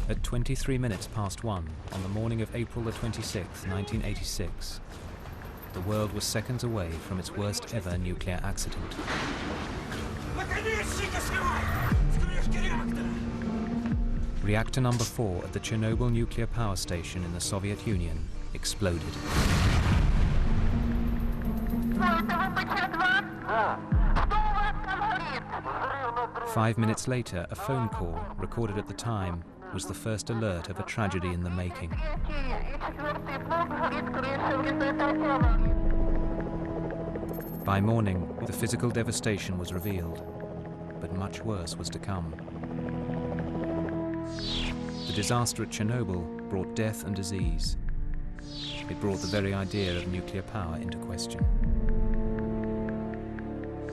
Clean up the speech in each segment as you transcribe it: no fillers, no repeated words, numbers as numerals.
At 23 minutes past 1 on the morning of April the 26th, 1986, the world was seconds away from its worst ever nuclear accident. Reactor number 4 at the Chernobyl nuclear power station in the Soviet Union exploded. Five minutes later, a phone call, recorded at the time, was the first alert of a tragedy in the making. By morning, the physical devastation was revealed, but much worse was to come. The disaster at Chernobyl brought death and disease. It brought the very idea of nuclear power into question.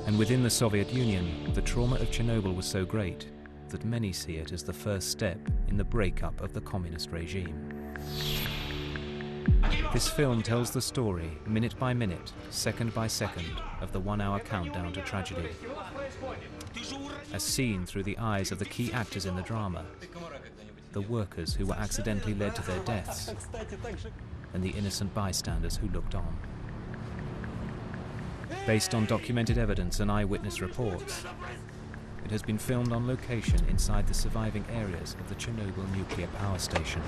And within the Soviet Union, the trauma of Chernobyl was so great that many see it as the first step in the breakup of the communist regime. This film tells the story, minute by minute, second by second, of the 1-hour countdown to tragedy, as seen through the eyes of the key actors in the drama, the workers who were accidentally led to their deaths, and the innocent bystanders who looked on. Based on documented evidence and eyewitness reports, it has been filmed on location inside the surviving areas of the Chernobyl nuclear power station.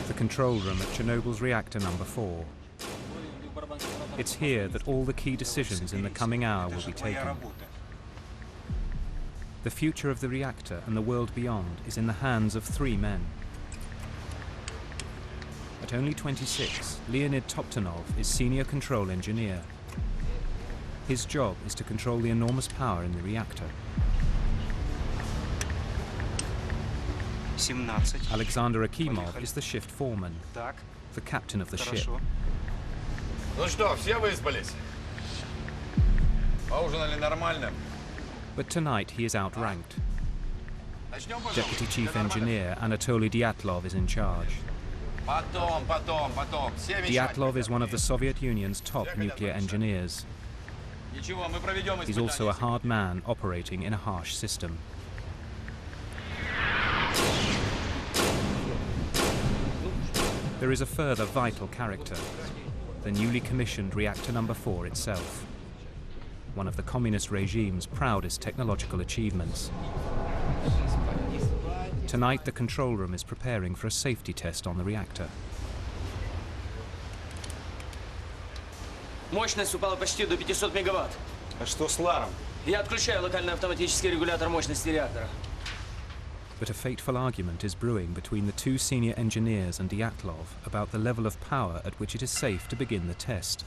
The control room at Chernobyl's reactor number 4. It's here that all the key decisions in the coming hour will be taken. The future of the reactor and the world beyond is in the hands of 3 men. At only 26, Leonid Toptonov is senior control engineer. His job is to control the enormous power in the reactor. Alexander Akimov is the shift foreman, the captain of the ship. Ну что, все выспались? Поужинали нормально? But tonight he is outranked. Deputy Chief Engineer Anatoly Dyatlov is in charge. Dyatlov is one of the Soviet Union's top nuclear engineers. He's also a hard man operating in a harsh system. There is a further vital character, the newly commissioned reactor number 4 itself, one of the communist regime's proudest technological achievements. Tonight, the control room is preparing for a safety test on the reactor. Мощность упала почти до 500 мегаватт. А что с ларом? Я отключаю локальный автоматический регулятор мощности реактора. But a fateful argument is brewing between the 2 senior engineers and Dyatlov about the level of power at which it is safe to begin the test.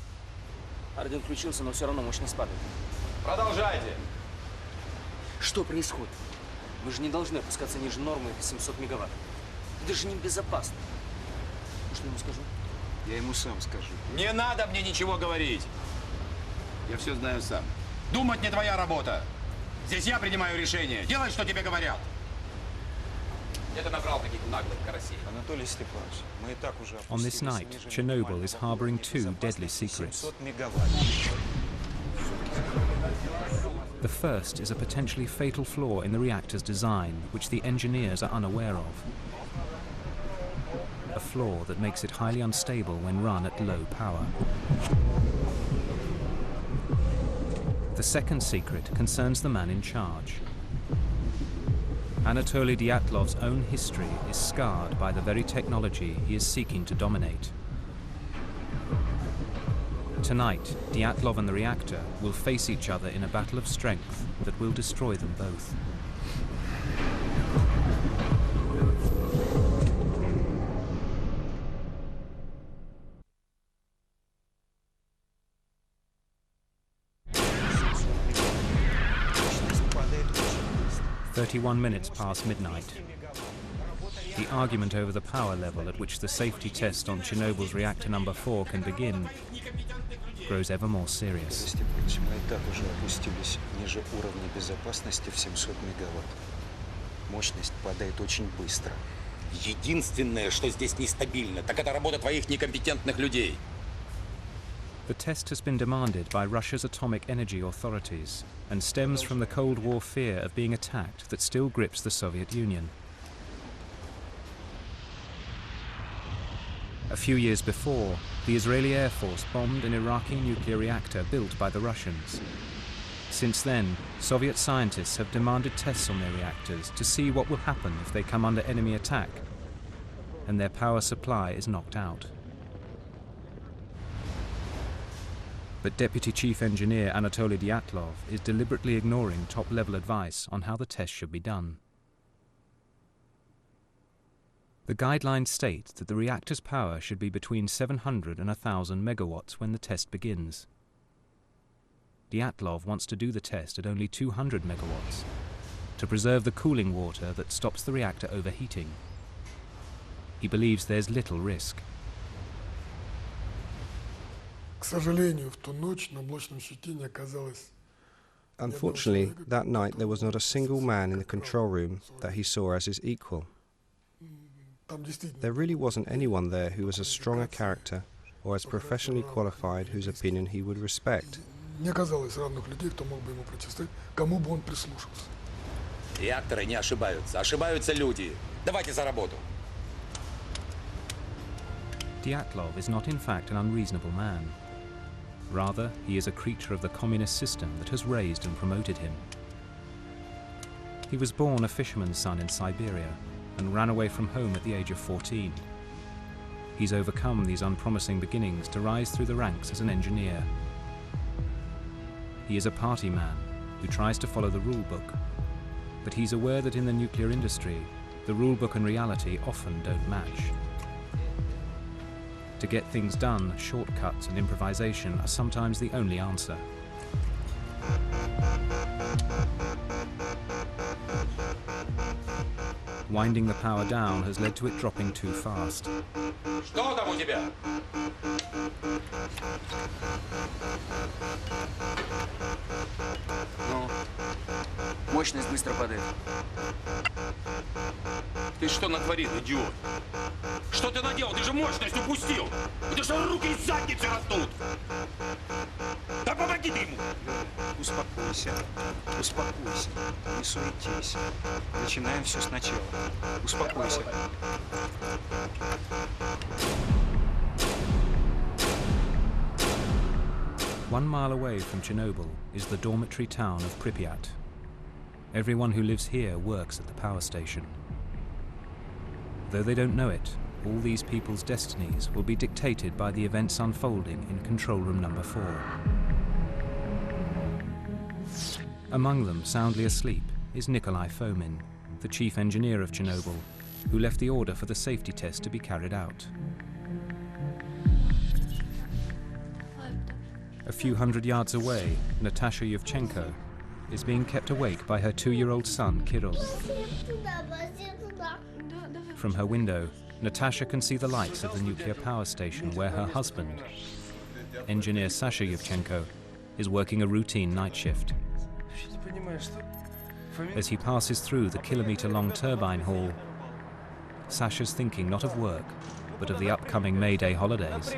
Один включился, но все равно мощность падает. Продолжайте. Что происходит? Вы же не должны опускаться ниже нормы 700 мегаватт. Это же небезопасно. Что я ему скажу? Я ему сам скажу. Не надо мне ничего говорить. Я все знаю сам. Думать не твоя работа. Здесь я принимаю решение. Делай, что тебе говорят. Где ты набрал таких наглых карасей? Анатолий Степанович, мы и так уже On this night, Chernobyl is harboring 2 deadly secrets. The first is a potentially fatal flaw in the reactor's design, which the engineers are unaware of. A flaw that makes it highly unstable when run at low power. The second secret concerns the man in charge. Anatoly Dyatlov's own history is scarred by the very technology he is seeking to dominate. Tonight, Dyatlov and the reactor will face each other in a battle of strength that will destroy them both. "31 minutes past midnight. The argument over the power level at which the safety test on Chernobyl's reactor number 4 can begin grows ever more serious. Мы и так уже опустились ниже уровня безопасности в 700 мегаватт. Мощность падает очень быстро. Единственное, что здесь нестабильно, так это работа твоих некомпетентных людей. The test has been demanded by Russia's atomic energy authorities and stems from the Cold War fear of being attacked that still grips the Soviet Union. A few years before, the Israeli Air Force bombed an Iraqi nuclear reactor built by the Russians. Since then, Soviet scientists have demanded tests on their reactors to see what will happen if they come under enemy attack and their power supply is knocked out. But Deputy Chief Engineer Anatoly Dyatlov is deliberately ignoring top-level advice on how the test should be done. The guidelines state that the reactor's power should be between 700 and 1,000 megawatts when the test begins. Dyatlov wants to do the test at only 200 megawatts to preserve the cooling water that stops the reactor overheating. He believes there's little risk. Unfortunately, that night there was not a single man in the control room that he saw as his equal. There really wasn't anyone there who was as strong a character or as professionally qualified whose opinion he would respect. Реакторы не ошибаются, ошибаются люди. Давайте за работу. Dyatlov is not in fact an unreasonable man. Rather, he is a creature of the communist system that has raised and promoted him. He was born a fisherman's son in Siberia and ran away from home at the age of 14. He's overcome these unpromising beginnings to rise through the ranks as an engineer. He is a party man who tries to follow the rule book, but he's aware that in the nuclear industry, the rule book and reality often don't match. To get things done, shortcuts and improvisation are sometimes the only answer. Winding the power down has led to it dropping too fast. Что там у тебя? Ну, мощность быстро падает. Ты что натворил, идиот? Что ты наделал? Ты же мощность упустил! У тебя что руки из задницы растут? Да помоги ты ему! Успокойся, успокойся, не суетись. Начинаем все сначала. Успокойся. One mile away from Chernobyl is the dormitory town of Pripyat. Everyone who lives here works at the power station. Though they don't know it, all these people's destinies will be dictated by the events unfolding in control room number 4. Among them, soundly asleep, is Nikolai Fomin, the chief engineer of Chernobyl, who left the order for the safety test to be carried out. A few hundred yards away, Natasha Yevchenko is being kept awake by her 2-year-old son, Kirill. From her window, Natasha can see the lights of the nuclear power station where her husband, engineer Sasha Yevchenko, is working a routine night shift. As he passes through the kilometer-long turbine hall, Sasha's thinking not of work, but of the upcoming May Day holidays.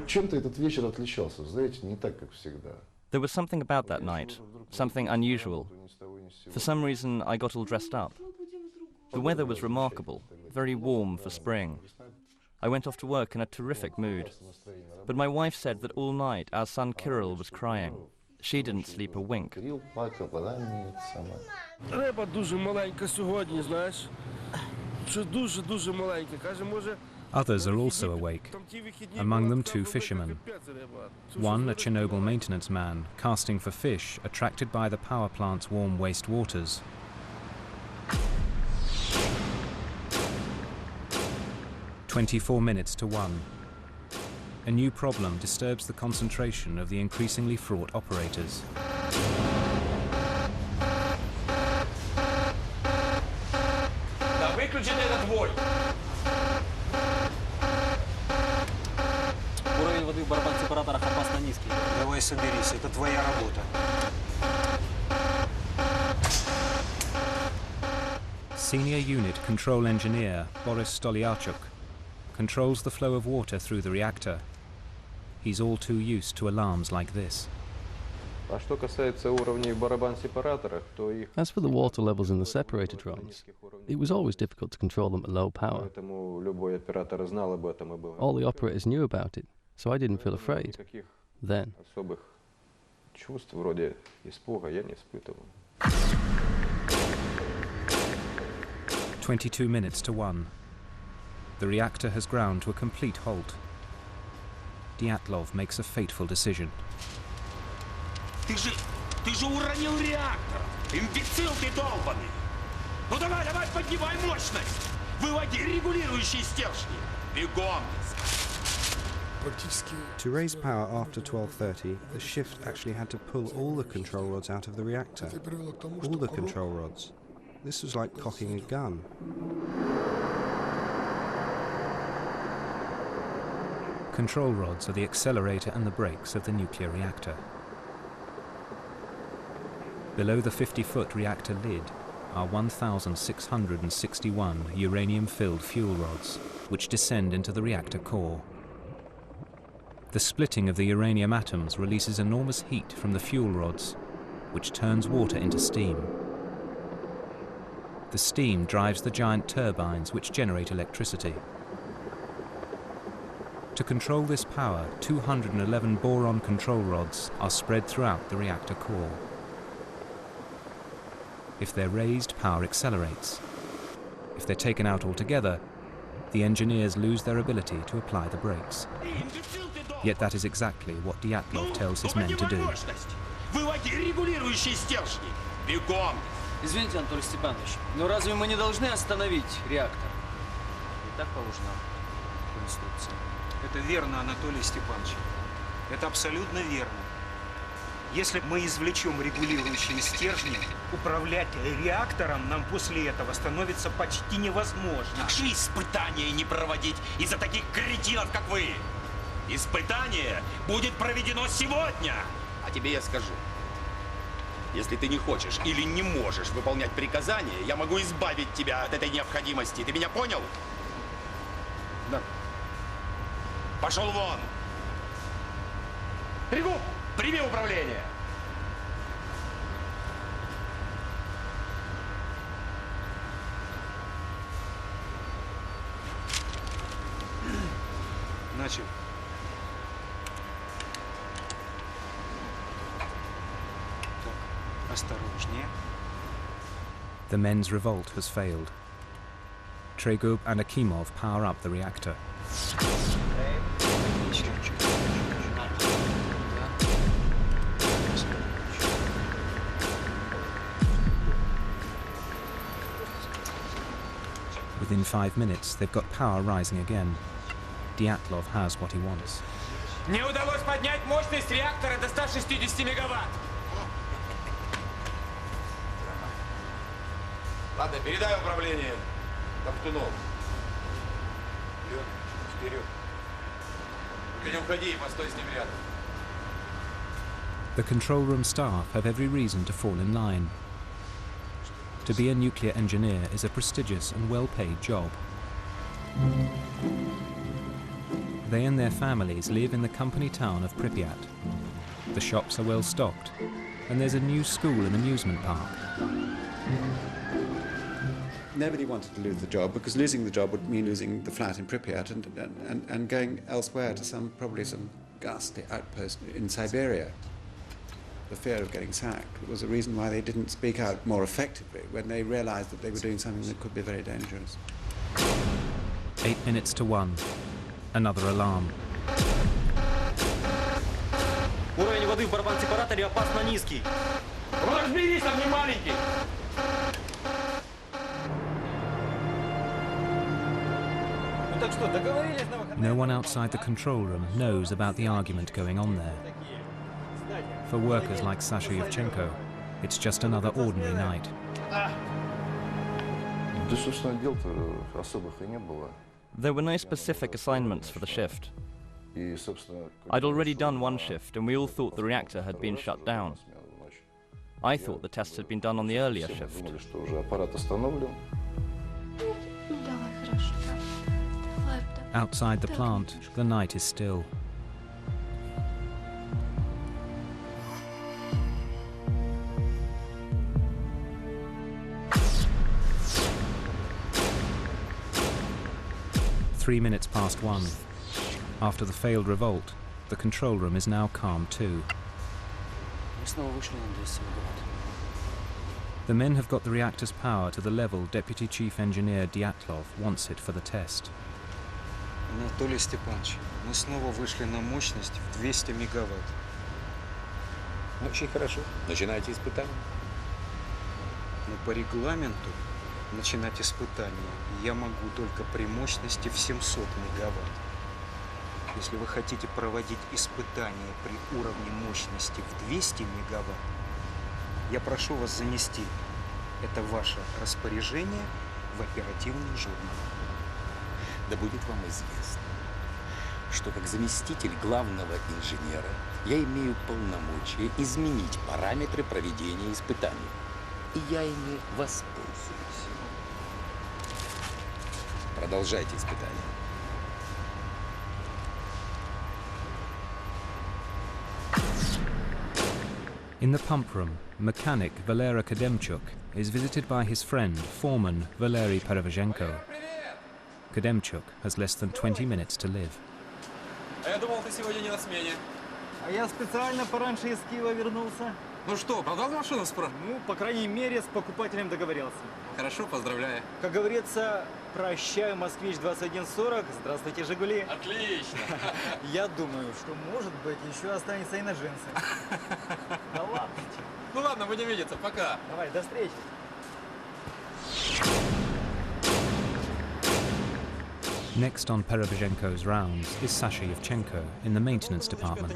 Чем-то этот вечер отличался, знаете, не так, как всегда. There was something about that night, something unusual. For some reason, I got all dressed up. The weather was remarkable, very warm for spring. I went off to work in a terrific mood. But my wife said that all night our son Kirill was crying. She didn't sleep a wink. Риба дуже маленька сьогодні, знаєш. Що дуже маленька. Каже, може... Others are also awake, among them 2 fishermen. One, a Chernobyl maintenance man, casting for fish attracted by the power plant's warm waste waters. "24 minutes to 1. A new problem disturbs the concentration of the increasingly fraught operators. Да выключи этот вой! Уровень воды в барабан-сепараторах опасно низкий. Давай соберись, это твоя работа. Senior Unit Control Engineer Boris Stolyarchuk controls the flow of water through the reactor. He's all too used to alarms like this. А что касается уровней в барабан-сепараторах, то их... As for the water levels in the separator drums, it was always difficult to control them at low power. Поэтому любой оператор знал об этом и был. All the operators knew about it, so I didn't feel afraid. Then. Особых чувств вроде испуга я не испытывал. 22 minutes to 1. The reactor has ground to a complete halt. Dyatlov makes a fateful decision. Ты же уронил реактор! Имбецил ты долбанный! Ну давай, поднимай мощность! Выводи регулирующие стержни! Бегом! To raise power after 12:30, the shift actually had to pull all the control rods out of the reactor. All the control rods. This was like cocking a gun. Control rods are the accelerator and the brakes of the nuclear reactor. Below the 50-foot reactor lid are 1,661 uranium-filled fuel rods, which descend into the reactor core. The splitting of the uranium atoms releases enormous heat from the fuel rods, which turns water into steam. The steam drives the giant turbines which generate electricity. To control this power, 211 boron control rods are spread throughout the reactor core. If they're raised, power accelerates. If they're taken out altogether, the engineers lose their ability to apply the brakes. Yet that is exactly what Dyatlov tells his men to do. Извините, Анатолий Степанович, но разве мы не должны остановить реактор? И так положено по инструкции. Это верно, Анатолий Степанович. Это абсолютно верно. Если мы извлечем регулирующие стержни, управлять реактором нам после этого становится почти невозможно. Как же испытания не проводить из-за таких кретинов, как вы? Испытание будет проведено сегодня. А тебе я скажу. Если ты не хочешь или не можешь выполнять приказания, я могу избавить тебя от этой необходимости. Ты меня понял? Да. Пошел вон! Пригуб! Прими управление! Начал. Так, осторожнее. The men's revolt has failed. Tregub and Akimov power up the reactor. Within 5 minutes, they've got power rising again. Dyatlov has what he wants. Не удалось поднять мощность реактора до 160 мегаватт. Ладно, передай управление Топтунову. Вперед. Ты не уходи и постой с ним рядом. The control room staff have every reason to fall in line. To be a nuclear engineer is a prestigious and well-paid job. They and their families live in the company town of Pripyat. The shops are well stocked, and there's a new school and amusement park. Nobody wanted to lose the job, because losing the job would mean losing the flat in Pripyat and going elsewhere to probably some ghastly outpost in Siberia. The fear of getting sacked was a reason why they didn't speak out more effectively when they realized that they were doing something that could be very dangerous. 8 minutes to 1. Another alarm. Уровень воды в барабан-сепараторе опасно низкий. Разберись, там не маленький. No one outside the control room knows about the argument going on there. For workers like Sasha Yevchenko, it's just another ordinary night. Да, собственно, дел-то особых и не было. There were no specific assignments for the shift. I'd already done one shift, and we all thought the reactor had been shut down. I thought the tests had been done on the earlier shift. Outside the plant, the night is still. Three minutes past 1. After the failed revolt, the control room is now calm too. The men have got the reactor's power to the level Deputy Chief Engineer Dyatlov wants it for the test. Анатолий Степанович, мы снова вышли на мощность в 200 мегаватт. Очень хорошо. Начинайте испытания. Но по регламенту начинать испытания я могу только при мощности в 700 мегаватт. Если вы хотите проводить испытания при уровне мощности в 200 мегаватт, я прошу вас занести это ваше распоряжение в оперативный журнал. Да будет вам известно, что как заместитель главного инженера я имею полномочия изменить параметры проведения испытаний. И я ими воспользуюсь. Продолжайте испытания. In the pump room, mechanic Valera Kademchuk is visited by his friend, foreman Valery Perevzhenko. Kademchuk has less than 20 minutes to live. А я думал, ты сегодня не на смене. А я специально пораньше из Киева вернулся. Ну что, продал машину справа? Ну, по крайней мере, с покупателем договорился. Хорошо, поздравляю. Как говорится, прощаю, Москвич-2140, здравствуйте, Жигули. Отлично. Я думаю, что, может быть, еще останется и на джинсы. Да ладно. Ну ладно, будем видеться, пока. Давай, до встречи. Next on Perevzhenko's rounds is Sasha Yevchenko in the maintenance department.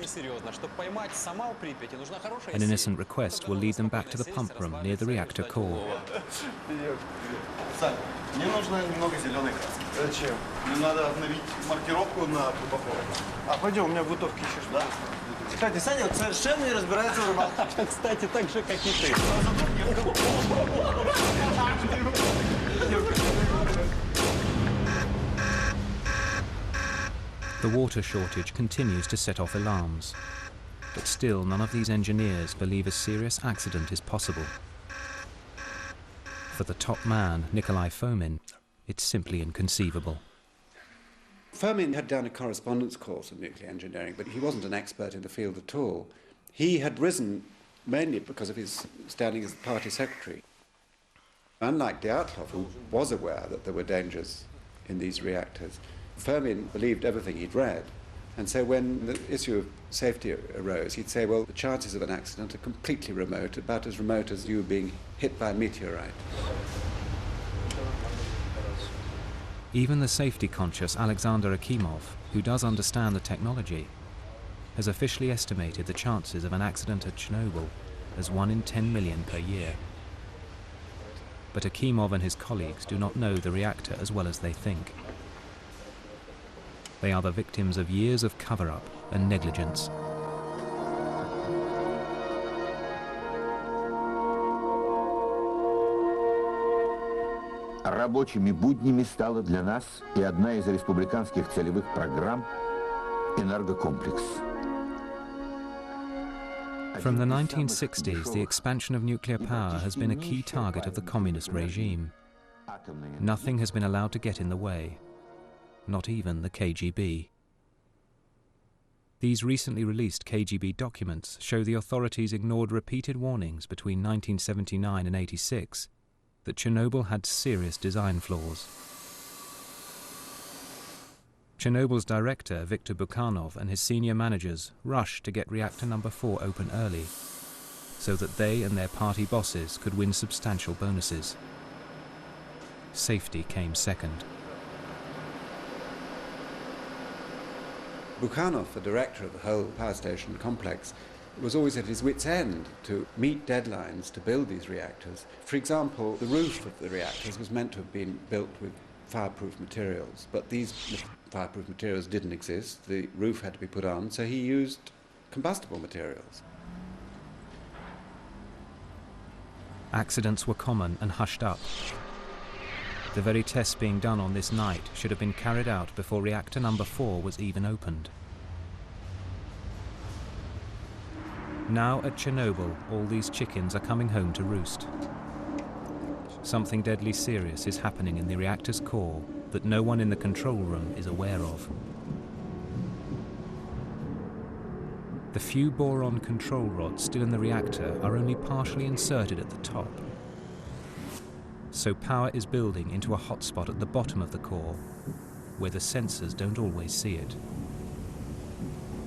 An innocent request will lead them back to the pump room near the reactor core. Мне нужно немного зеленой краски. Зачем? Мне надо обновить маркировку на трубопроводе. А пойдем, у меня в бутовке еще что-то. Кстати, Саня вот совершенно не разбирается в рыбалке. Кстати, так же, как и ты. The water shortage continues to set off alarms, but still none of these engineers believe a serious accident is possible. For the top man, Nikolai Fomin, it's simply inconceivable. Fomin had done a correspondence course of nuclear engineering, but he wasn't an expert in the field at all. He had risen mainly because of his standing as the party secretary. Unlike Dyatlov, who was aware that there were dangers in these reactors, Fomin believed everything he'd read. And so when the issue of safety arose, he'd say, well, the chances of an accident are completely remote, about as remote as you being hit by a meteorite. Even the safety-conscious Alexander Akimov, who does understand the technology, has officially estimated the chances of an accident at Chernobyl as 1 in 10 million per year. But Akimov and his colleagues do not know the reactor as well as they think. They are the victims of years of cover-up and negligence. Рабочими буднями стала для нас и одна из республиканских целевых программ «Энергокомплекс». From the 1960s, the expansion of nuclear power has been a key target of the communist regime. Nothing has been allowed to get in the way. Not even the KGB. These recently released KGB documents show the authorities ignored repeated warnings between 1979 and 86 that Chernobyl had serious design flaws. Chernobyl's director, Viktor Bukhanov, and his senior managers rushed to get reactor number 4 open early so that they and their party bosses could win substantial bonuses. Safety came second. Bukhanov, the director of the whole power station complex, was always at his wit's end to meet deadlines to build these reactors. For example, the roof of the reactors was meant to have been built with fireproof materials, but these fireproof materials didn't exist. The roof had to be put on, so he used combustible materials. Accidents were common and hushed up. The very tests being done on this night should have been carried out before reactor number 4 was even opened. Now at Chernobyl, all these chickens are coming home to roost. Something deadly serious is happening in the reactor's core that no one in the control room is aware of. The few boron control rods still in the reactor are only partially inserted at the top. So power is building into a hotspot at the bottom of the core, where the sensors don't always see it.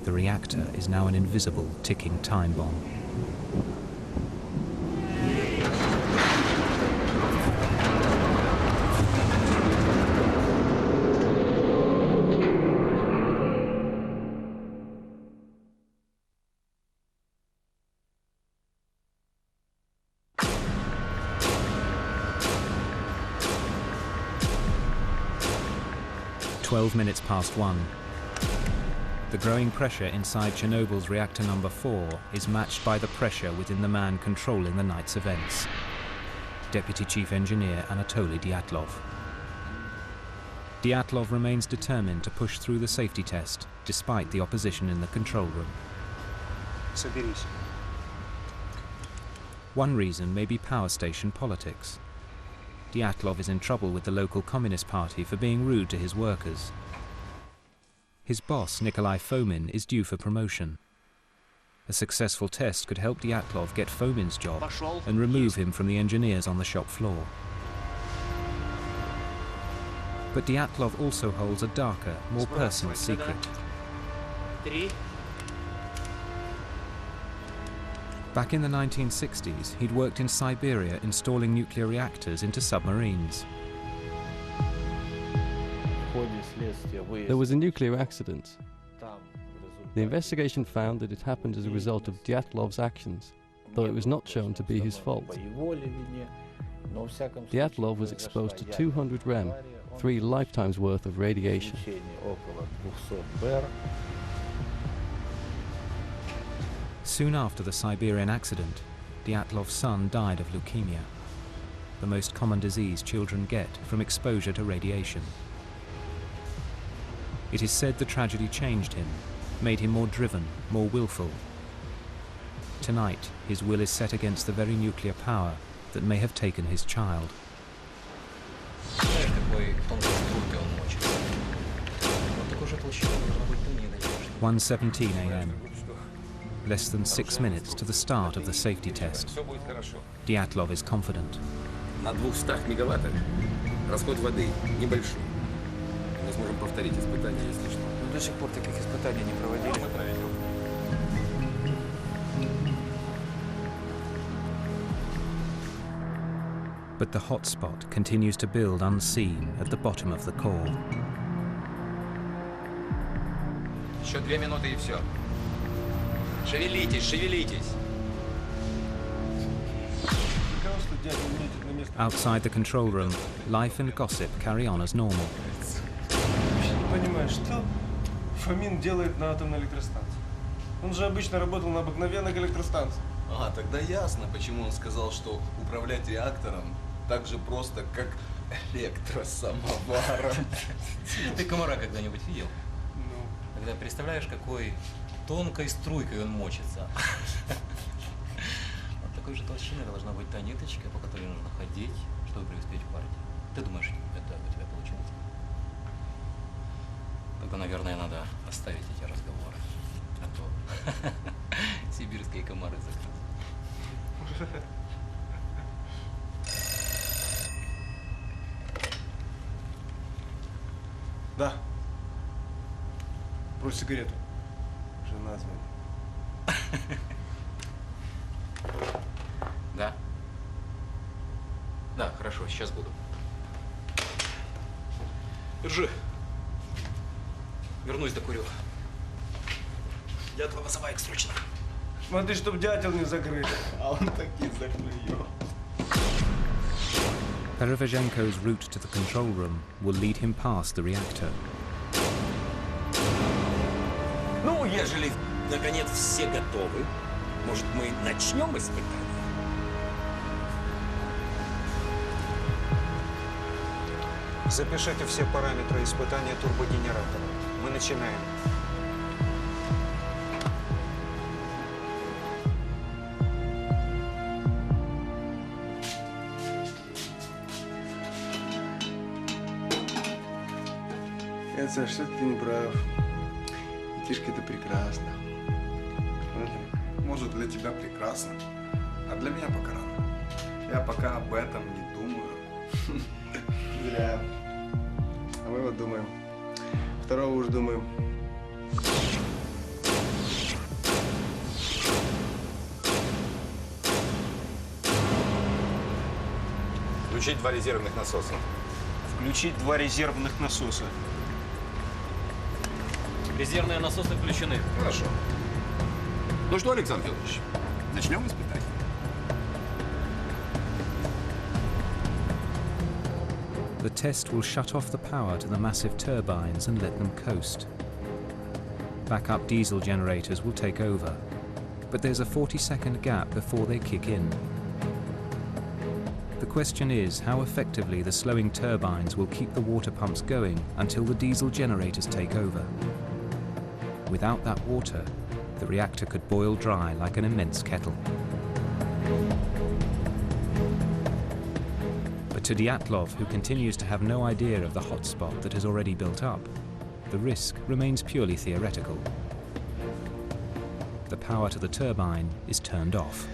The reactor is now an invisible ticking time bomb. Minutes past 1. The growing pressure inside Chernobyl's reactor number 4 is matched by the pressure within the man controlling the night's events, Deputy Chief Engineer Anatoly Dyatlov. Dyatlov remains determined to push through the safety test, despite the opposition in the control room. Соберись. One reason may be power station politics. Dyatlov is in trouble with the local Communist Party for being rude to his workers. His boss, Nikolai Fomin, is due for promotion. A successful test could help Dyatlov get Fomin's job and remove him from the engineers on the shop floor. But Dyatlov also holds a darker, more personal secret. Back in the 1960s, he'd worked in Siberia installing nuclear reactors into submarines. There was a nuclear accident. The investigation found that it happened as a result of Dyatlov's actions, though it was not shown to be his fault. Dyatlov was exposed to 200 rem, 3 lifetimes worth of radiation. Soon after the Siberian accident, Dyatlov's son died of leukemia, the most common disease children get from exposure to radiation. It is said the tragedy changed him, made him more driven, more willful. Tonight, his will is set against the very nuclear power that may have taken his child. 1:17 a.m. Less than 6 minutes to the start of the safety test. Dyatlov is confident. На 200 мегаваттах расход воды небольшой. Мы сможем повторить испытания, если что. Но до сих пор таких испытаний не проводили. Мы проведем. But the hotspot continues to build unseen at the bottom of the core. Еще 2 минуты и все. Шевелитесь, шевелитесь. Outside the control room, life and gossip carry on as normal. Не понимаю, что Фомин делает на атомной электростанции? Он же обычно работал на обыкновенных электростанциях. А, тогда ясно, почему он сказал, что управлять реактором так же просто, как электросамоваром. Ты комара когда-нибудь видел? Ну. Когда представляешь, какой тонкой струйкой он мочится. Вот такой же толщины должна быть та ниточка, по которой нужно ходить, чтобы преуспеть в партии. Ты думаешь, это у тебя получилось? Тогда, наверное, надо оставить эти разговоры. А то сибирские комары закрыты. Да. Брось сигарету. Жена звонит. Да? Да, хорошо, сейчас буду. Держи. Вернусь, докурю. Дятла вызывай их срочно. Смотри, чтоб дятел не закрыт. А он таки заклюет. Perevezhenko's route to the control room will lead him past the reactor. Ну, ежели, наконец, все готовы, может, мы начнем испытание? Запишите все параметры испытания турбогенератора. Мы начинаем. Нет, Саш, что ты не прав. Тишка, это прекрасно. Может, для тебя прекрасно, а для меня пока рано. Я пока об этом не думаю. Зря. А мы вот думаем. Второго уж думаем. Включить 2 резервных насоса. Включить 2 резервных насоса. Резервные насосы включены. Хорошо. Ну что, Александр Федорович, начнем испытание. The test will shut off the power to the massive turbines and let them coast. Backup diesel generators will take over, but there's a 40-second gap before they kick in. The question is how effectively the slowing turbines will keep the water pumps going until the diesel generators take over. Without that water, the reactor could boil dry like an immense kettle. But to Dyatlov, who continues to have no idea of the hotspot that has already built up, the risk remains purely theoretical. The power to the turbine is turned off.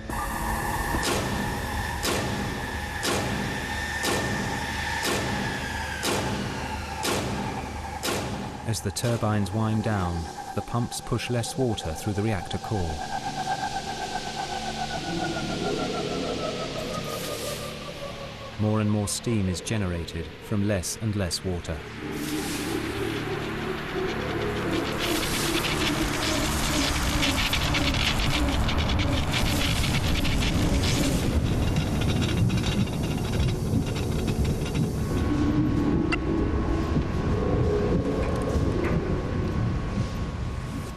As the turbines wind down, the pumps push less water through the reactor core. More and more steam is generated from less and less water.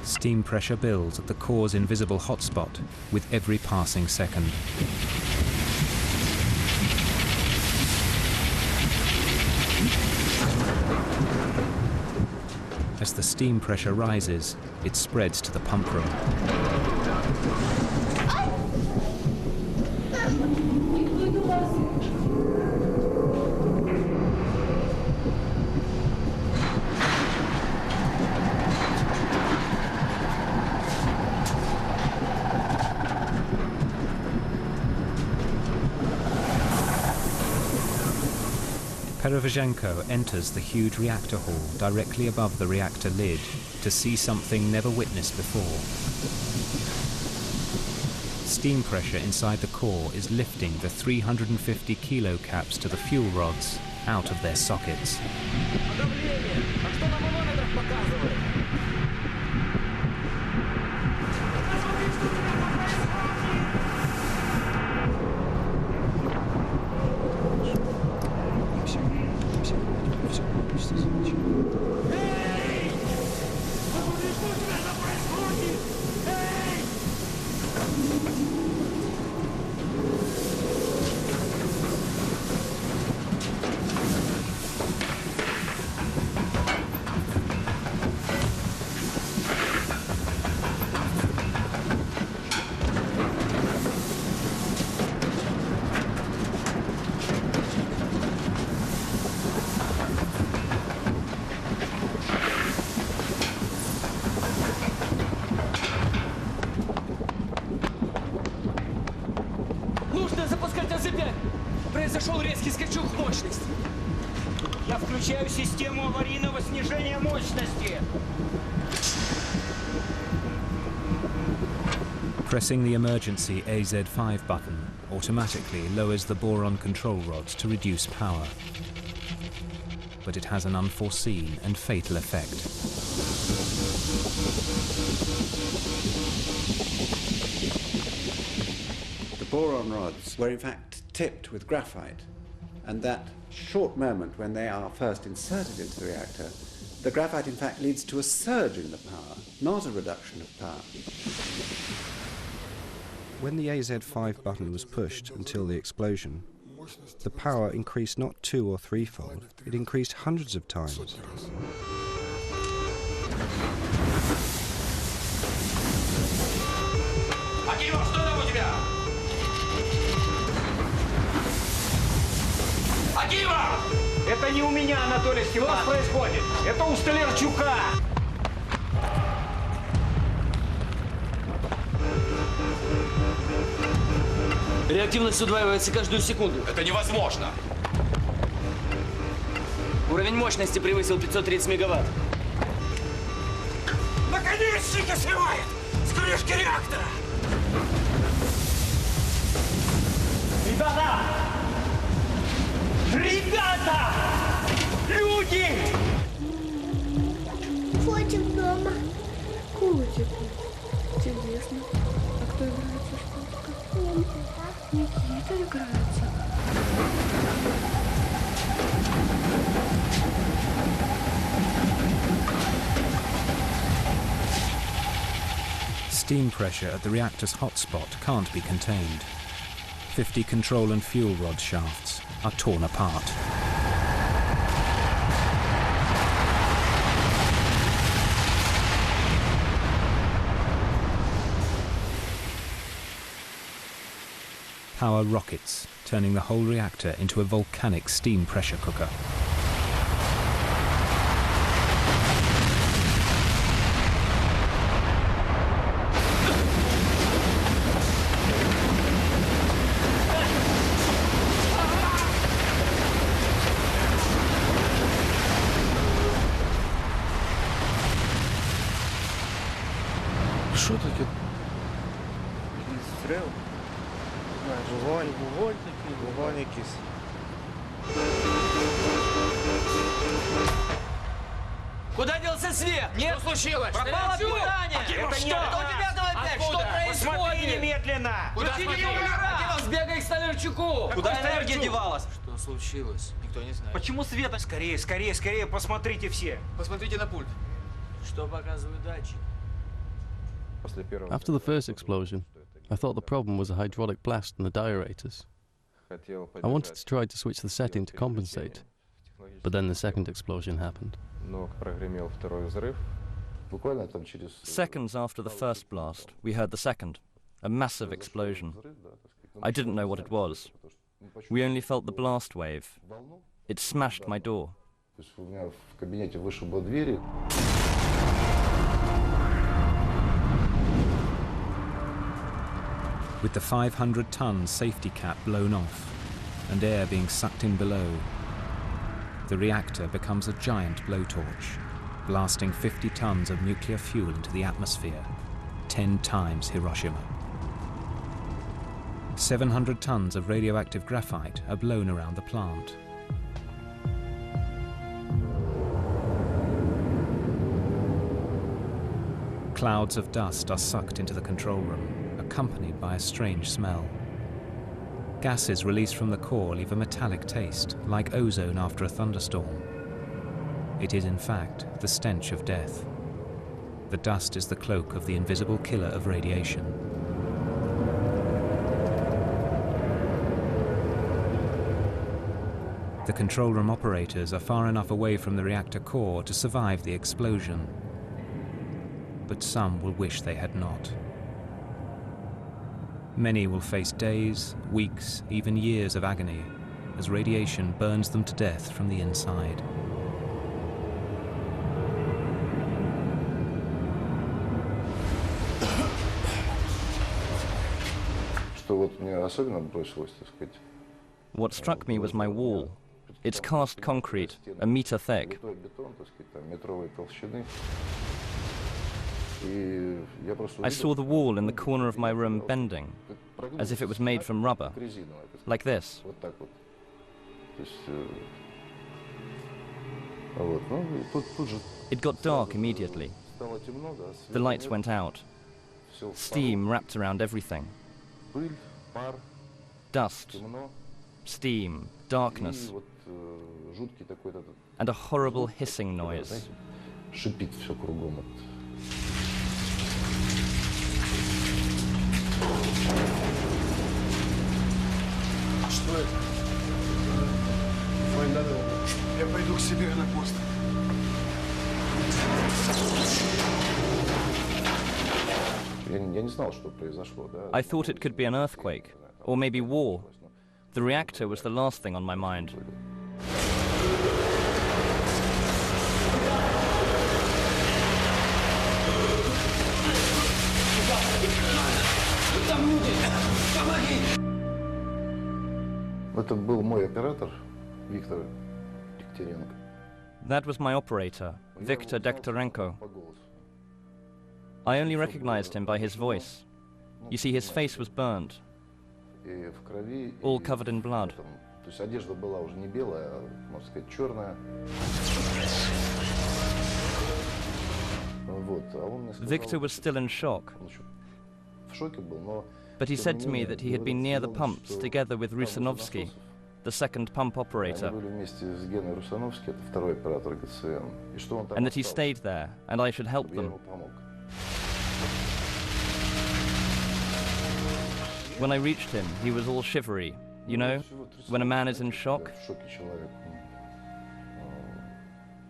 Steam pressure builds at the core's invisible hotspot with every passing second. As the steam pressure rises, it spreads to the pump room. Perevezhenko enters the huge reactor hall directly above the reactor lid to see something never witnessed before. Steam pressure inside the core is lifting the 350 kilo caps to the fuel rods out of their sockets. Произошел резкий скачок мощности. Я включаю систему аварийного снижения мощности. Pressing the emergency AZ5 button automatically lowers the boron control rods to reduce power. But it has an unforeseen and fatal effect. The boron rods were in fact tipped with graphite, And that short moment when they are first inserted into the reactor, the graphite in fact leads to a surge in the power, not a reduction of power. When the AZ5 button was pushed until the explosion, the power increased not 2- or 3-fold, it increased hundreds of times. Акимов, что там у тебя? Акимов! Это не у меня, Анатолий Степанович. Что происходит? Это у Столярчука. Реактивность удваивается каждую секунду. Это невозможно. Уровень мощности превысил 530 мегаватт. Наконечники срывает с крышки реактора. Ребята! Ребята! Люди! Котик дома. Котик. Интересно. А кто играется с котиком? Никита играется. Steam pressure at the reactor's hotspot can't be contained. 50 control and fuel rod shafts are torn apart. Power rockets, turning the whole reactor into a volcanic steam pressure cooker. Що таке? Стріл? Вогонь. Вогонь такий. Вогонь якийсь. Куда делся свет? Нет, что случилось? Пропало питание! Это что? не Это у тебя там опять? Что происходит? Посмотри немедленно! Куда Акимов, сбегай к Столярчуку! Куда энергия девалась? Что случилось? Никто не знает. Почему света? Скорее, скорее, скорее, посмотрите все. Посмотрите на пульт. Что показывает датчик? After the first explosion, I thought the problem was a hydraulic blast in the diuretors. I wanted to try to switch the setting to compensate, but then the second explosion happened. Seconds after the first blast, we heard the second, a massive explosion. I didn't know what it was. We only felt the blast wave. It smashed my door. With the 500-ton safety cap blown off and air being sucked in below, the reactor becomes a giant blowtorch, blasting 50 tons of nuclear fuel into the atmosphere, 10 times Hiroshima. 700 tons of radioactive graphite are blown around the plant. Clouds of dust are sucked into the control room, accompanied by a strange smell. Gases released from the core leave a metallic taste, like ozone after a thunderstorm. It is, in fact, the stench of death. The dust is the cloak of the invisible killer of radiation. The control room operators are far enough away from the reactor core to survive the explosion, but some will wish they had not. Many will face days, weeks, even years of agony as radiation burns them to death from the inside. What struck me was my wall. It's cast concrete, a meter thick. I saw the wall in the corner of my room bending, as if it was made from rubber, like this. It got dark immediately. The lights went out. Steam wrapped around everything. Dust, steam, darkness, and a horrible hissing noise. Шипит все кругом. Что это? Война. Я пойду к себе на пост. Я не знал, что произошло, да? I thought it could be an earthquake, or maybe war. The reactor was the last thing on my mind. Это был мой оператор, Виктор Дегтяренко. That was my operator, Viktor Dekhterenko. I only recognized him by his voice. You see, his face was burnt, all covered in blood. То есть одежда была уже не белая, а, можно сказать, черная. Victor was still in shock. But he said to me that he had been near the pumps together with Rusanovsky, the second pump operator, and that he stayed there, and I should help them. When I reached him, he was all shivery. You know, when a man is in shock?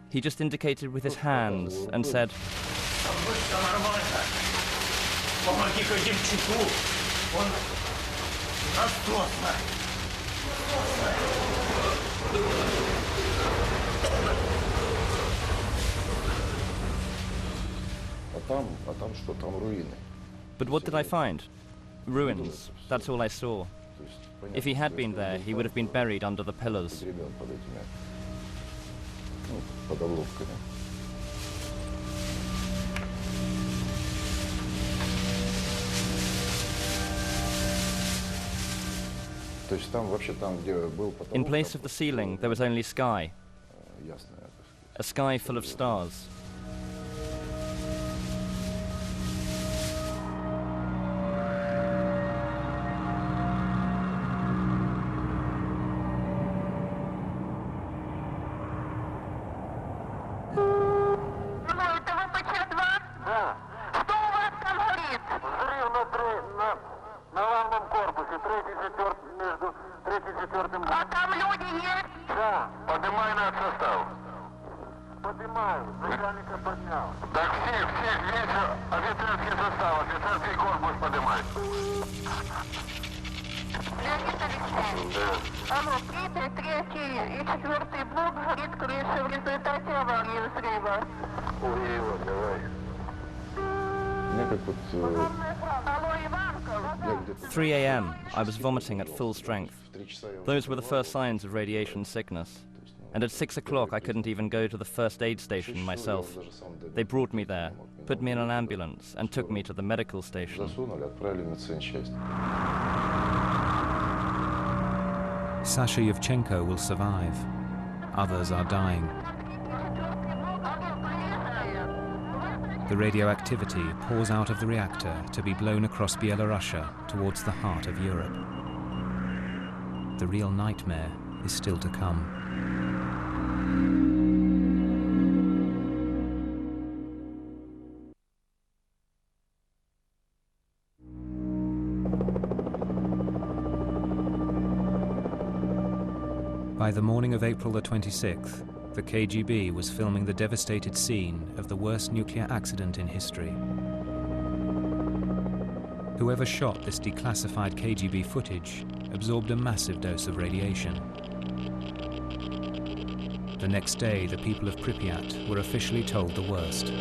He just indicated with his hands and said, But what did I find? Ruins. That's all I saw. If he had been there, he would have been buried under the pillars. In place of the ceiling, there was only sky. A sky full of stars. At 3 a.m., I was vomiting at full strength. Those were the first signs of radiation sickness. And at 6 o'clock, I couldn't even go to the first aid station myself. They brought me there, put me in an ambulance, and took me to the medical station. Sasha Yevchenko will survive. Others are dying. The radioactivity pours out of the reactor to be blown across Byelorussia towards the heart of Europe. The real nightmare is still to come. By the morning of April the 26th, the KGB was filming the devastated scene of the worst nuclear accident in history. Whoever shot this declassified KGB footage absorbed a massive dose of radiation. The next day, the people of Pripyat were officially told the worst.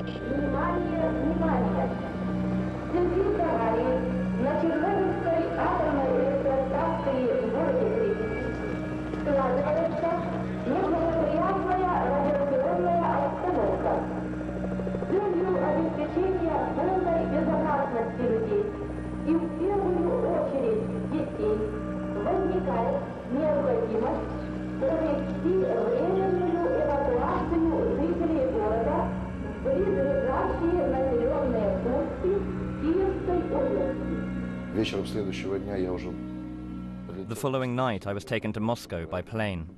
The following night, I was taken to Moscow by plane.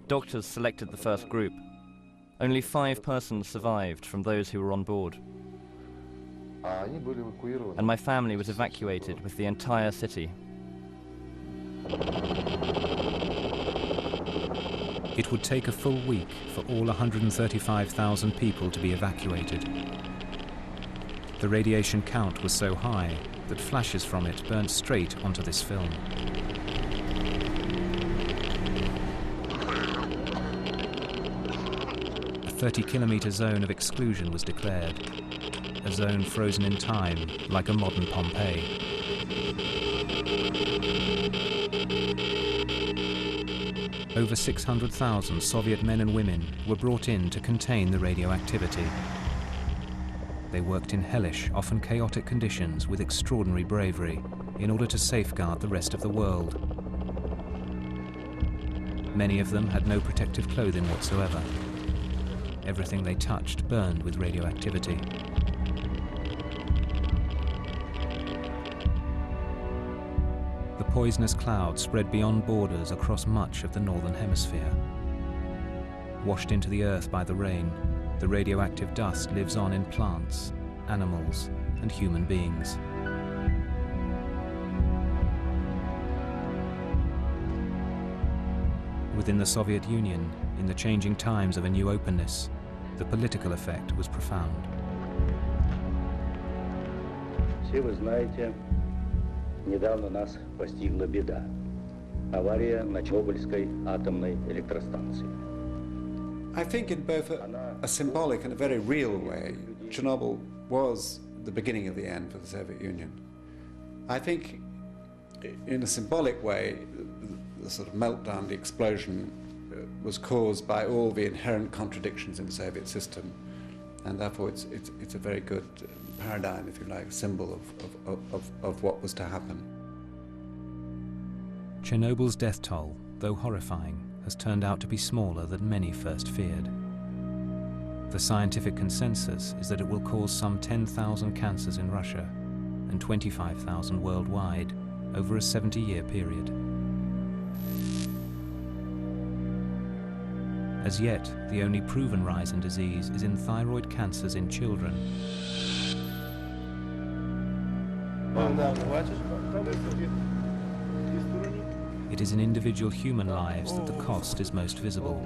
Doctors selected the first group. Only 5 persons survived from those who were on board. And my family was evacuated with the entire city. It would take a full week for all 135,000 people to be evacuated. The radiation count was so high that flashes from it burned straight onto this film. A 30-kilometer zone of exclusion was declared, a zone frozen in time like a modern Pompeii. Over 600,000 Soviet men and women were brought in to contain the radioactivity. They worked in hellish, often chaotic conditions with extraordinary bravery in order to safeguard the rest of the world. Many of them had no protective clothing whatsoever. Everything they touched burned with radioactivity. The poisonous cloud spread beyond borders across much of the northern hemisphere. Washed into the earth by the rain, the radioactive dust lives on in plants, animals, and human beings. Within the Soviet Union, in the changing times of a new openness, the political effect was profound. Все вы знаете, недавно нас постигла беда. Авария на Чернобыльской атомной электростанции. I think in both a symbolic and a very real way, Chernobyl was the beginning of the end for the Soviet Union. I think in a symbolic way, the sort of meltdown, the explosion, was caused by all the inherent contradictions in the Soviet system, and therefore it's a very good paradigm, if you like, symbol of what was to happen. Chernobyl's death toll, though horrifying, has turned out to be smaller than many first feared. The scientific consensus is that it will cause some 10,000 cancers in Russia and 25,000 worldwide over a 70-year period. As yet, the only proven rise in disease is in thyroid cancers in children. It is in individual human lives that the cost is most visible.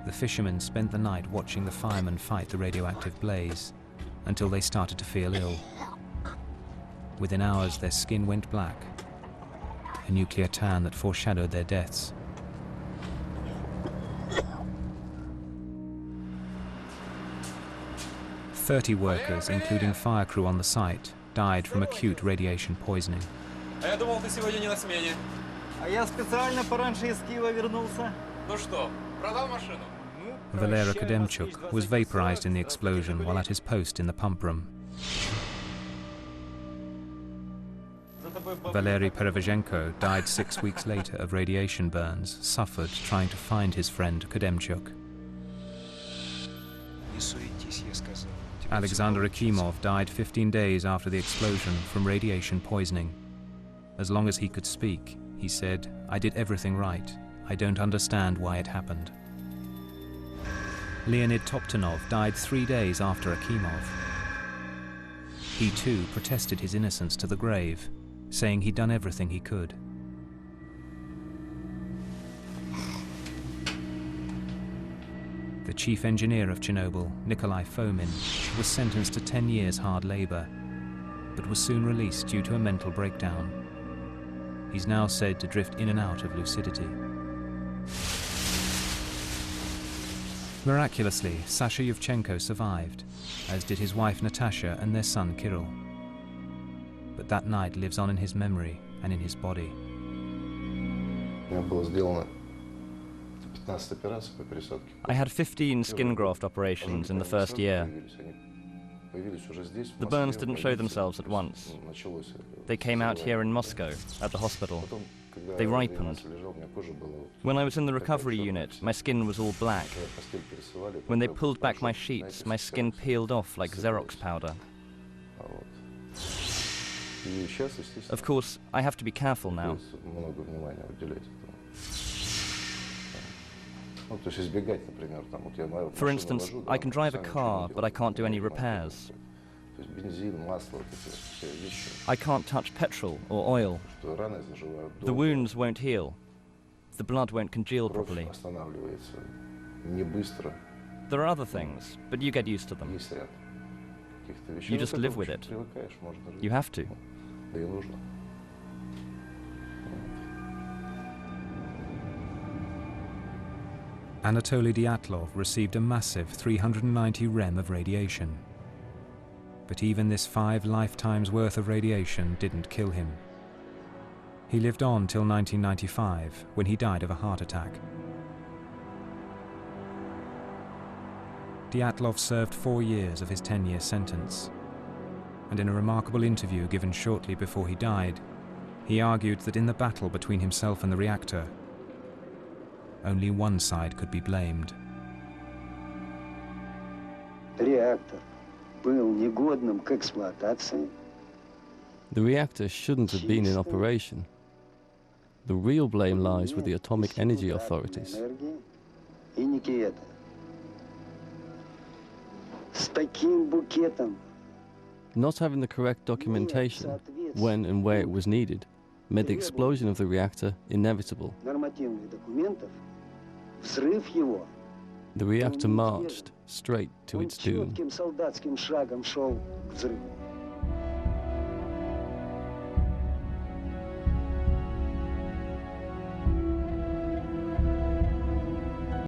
The fishermen spent the night watching the firemen fight the radioactive blaze until they started to feel ill. Within hours, their skin went black, a nuclear tan that foreshadowed their deaths. "30 workers, including fire crew on the site, died from acute radiation poisoning. А я думал, ты сегодня не на смене. А я специально пораньше из Киева вернулся. Ну что, продал машину? Valery Kademchuk was vaporized in the explosion while at his post in the pump room. Valery Perevozhenko died 6 weeks later of radiation burns suffered trying to find his friend Kademchuk. Alexander Akimov died 15 days after the explosion from radiation poisoning. As long as he could speak, he said, "I did everything right. I don't understand why it happened." Leonid Toptanov died 3 days after Akimov. He too protested his innocence to the grave, saying he'd done everything he could. The chief engineer of Chernobyl, Nikolai Fomin, was sentenced to 10 years hard labor, but was soon released due to a mental breakdown. He's now said to drift in and out of lucidity. Miraculously, Sasha Yevchenko survived, as did his wife Natasha and their son Kirill. But that night lives on in his memory and in his body. I had 15 skin graft operations in the first year. The burns didn't show themselves at once. They came out here in Moscow, at the hospital. They ripened. When I was in the recovery unit, my skin was all black. When they pulled back my sheets, my skin peeled off like Xerox powder. Of course, I have to be careful now. For instance, I can drive a car, but I can't do any repairs. I can't touch petrol or oil. The wounds won't heal. The blood won't congeal properly. There are other things, but you get used to them. You just live with it. You have to. Anatoly Dyatlov received a massive 390 rem of radiation. But even this 5 lifetimes worth of radiation didn't kill him. He lived on till 1995, when he died of a heart attack. Dyatlov served 4 years of his 10-year sentence, and in a remarkable interview given shortly before he died, he argued that in the battle between himself and the reactor, only one side could be blamed. Реактор был негодным к эксплуатации. The reactor shouldn't have been in operation. The real blame lies with the atomic energy authorities. И не Киета. С таким букетом. Not having the correct documentation, when and where it was needed, made the explosion of the reactor inevitable. Нормативных документов. Взрыв его. The reactor marched straight to its doom. Четким солдатским шагом шел к взрыву.